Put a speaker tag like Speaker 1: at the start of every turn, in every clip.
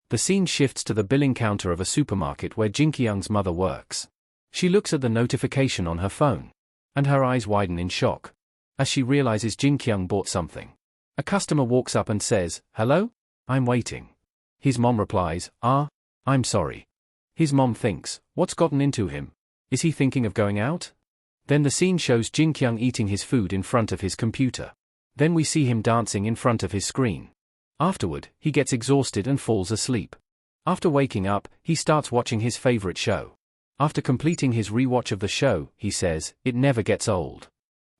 Speaker 1: The scene shifts to the billing counter of a supermarket where Jin Kyung's mother works. She looks at the notification on her phone, and her eyes widen in shock as she realizes Jin Kyung bought something. A customer walks up and says, "Hello? I'm waiting." His mom replies, "I'm sorry." His mom thinks, what's gotten into him? Is he thinking of going out? Then the scene shows Jin Kyung eating his food in front of his computer. Then we see him dancing in front of his screen. Afterward, he gets exhausted and falls asleep. After waking up, he starts watching his favorite show. After completing his rewatch of the show, he says, "It never gets old."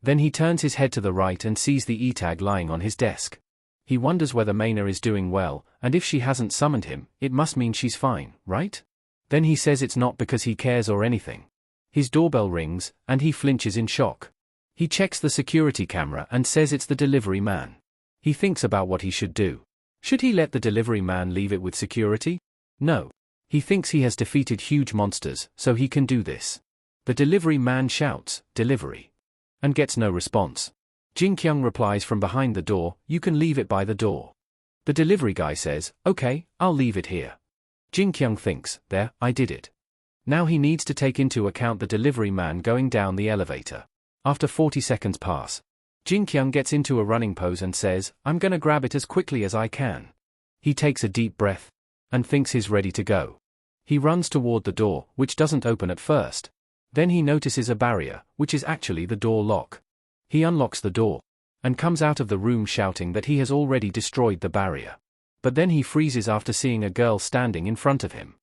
Speaker 1: Then he turns his head to the right and sees the E-tag lying on his desk. He wonders whether Maina is doing well, and if she hasn't summoned him, it must mean she's fine, right? Then he says it's not because he cares or anything. His doorbell rings, and he flinches in shock. He checks the security camera and says it's the delivery man. He thinks about what he should do. Should he let the delivery man leave it with security? No. He thinks he has defeated huge monsters, so he can do this. The delivery man shouts, "Delivery," and gets no response. Jin Kyung replies from behind the door, "You can leave it by the door." The delivery guy says, "Okay, I'll leave it here." Jin Kyung thinks, "There, I did it." Now he needs to take into account the delivery man going down the elevator. After 40 seconds pass, Jin Kyung gets into a running pose and says, "I'm gonna grab it as quickly as I can." He takes a deep breath and thinks he's ready to go. He runs toward the door, which doesn't open at first. Then he notices a barrier, which is actually the door lock. He unlocks the door and comes out of the room shouting that he has already destroyed the barrier. But then he freezes after seeing a girl standing in front of him.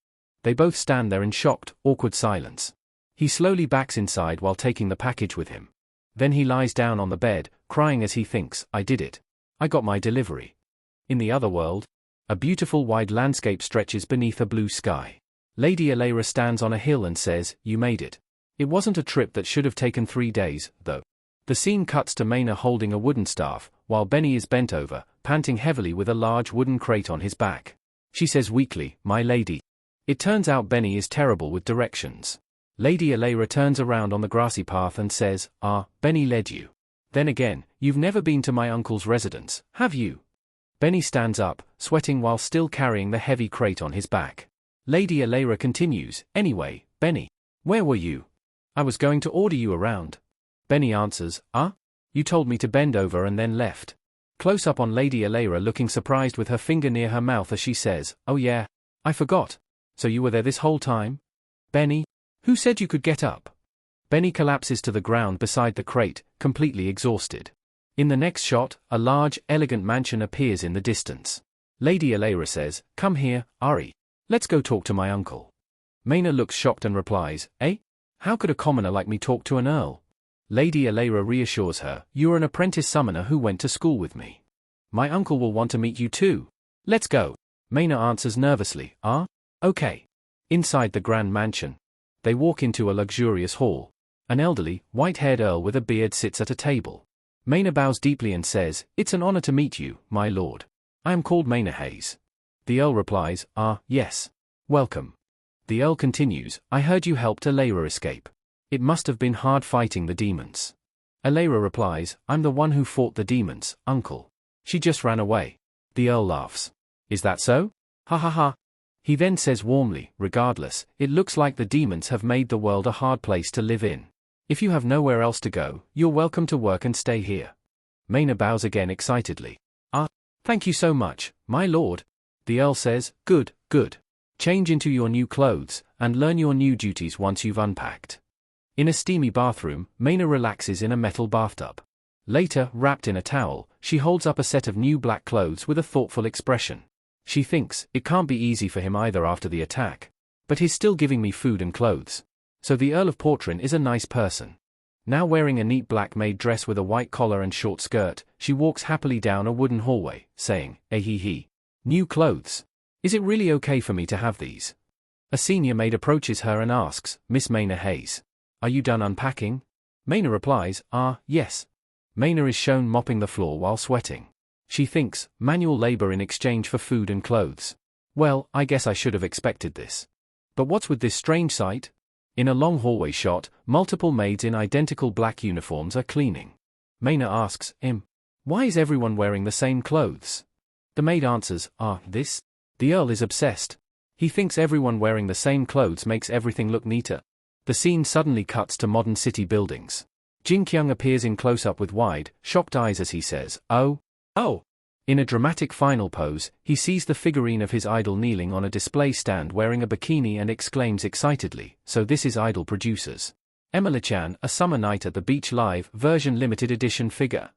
Speaker 1: They both stand there in shocked, awkward silence. He slowly backs inside while taking the package with him. Then he lies down on the bed, crying as he thinks, "I did it. I got my delivery." In the other world, a beautiful wide landscape stretches beneath a blue sky. Lady Alara stands on a hill and says, "You made it. It wasn't a trip that should have taken 3 days, though." The scene cuts to Maina holding a wooden staff, while Benny is bent over, panting heavily with a large wooden crate on his back. She says weakly, "My lady." It turns out Benny is terrible with directions. Lady Alara turns around on the grassy path and says, Benny led you. Then again, you've never been to my uncle's residence, have you? Benny stands up, sweating while still carrying the heavy crate on his back. Lady Alara continues, "Anyway, Benny, where were you? I was going to order you around." Benny answers, You told me to bend over and then left." Close up on Lady Alara looking surprised with her finger near her mouth as she says, "Oh yeah, I forgot. So you were there this whole time? Benny? Who said you could get up?" Benny collapses to the ground beside the crate, completely exhausted. In the next shot, a large, elegant mansion appears in the distance. Lady Alara says, "Come here, Ari. Let's go talk to my uncle." Maina looks shocked and replies, "Eh? How could a commoner like me talk to an earl?" Lady Alara reassures her, "You're an apprentice summoner who went to school with me. My uncle will want to meet you too. Let's go." Maina answers nervously, Okay." Inside the grand mansion, they walk into a luxurious hall. An elderly, white-haired earl with a beard sits at a table. Maina bows deeply and says, "It's an honor to meet you, my lord. I am called Maina Hayes." The earl replies, Yes. Welcome." The earl continues, "I heard you helped Alara escape. It must have been hard fighting the demons." Alara replies, "I'm the one who fought the demons, uncle. She just ran away." The earl laughs. "Is that so? Ha ha ha." He then says warmly, "Regardless, it looks like the demons have made the world a hard place to live in. If you have nowhere else to go, you're welcome to work and stay here." Maina bows again excitedly. Thank you so much, my lord." The earl says, Good. Change into your new clothes, and learn your new duties once you've unpacked." In a steamy bathroom, Maina relaxes in a metal bathtub. Later, wrapped in a towel, she holds up a set of new black clothes with a thoughtful expression. She thinks, it can't be easy for him either after the attack. But he's still giving me food and clothes. So the Earl of Portrin is a nice person. Now wearing a neat black maid dress with a white collar and short skirt, she walks happily down a wooden hallway, saying, "Hee. New clothes. Is it really okay for me to have these?" A senior maid approaches her and asks, "Miss Maina Hayes, are you done unpacking?" Maina replies, Yes." Maina is shown mopping the floor while sweating. She thinks, manual labor in exchange for food and clothes. Well, I guess I should have expected this. But what's with this strange sight? In a long hallway shot, multiple maids in identical black uniforms are cleaning. Maina asks, why is everyone wearing the same clothes?" The maid answers, This The Earl is obsessed. He thinks everyone wearing the same clothes makes everything look neater. The scene suddenly cuts to modern city buildings. Jin Kyung appears in close-up with wide, shocked eyes as he says, "Oh! Oh!" In a dramatic final pose, he sees the figurine of his idol kneeling on a display stand wearing a bikini and exclaims excitedly, "So this is Idol Producers. Emily Chan, a Summer Night at the Beach Live version limited edition figure."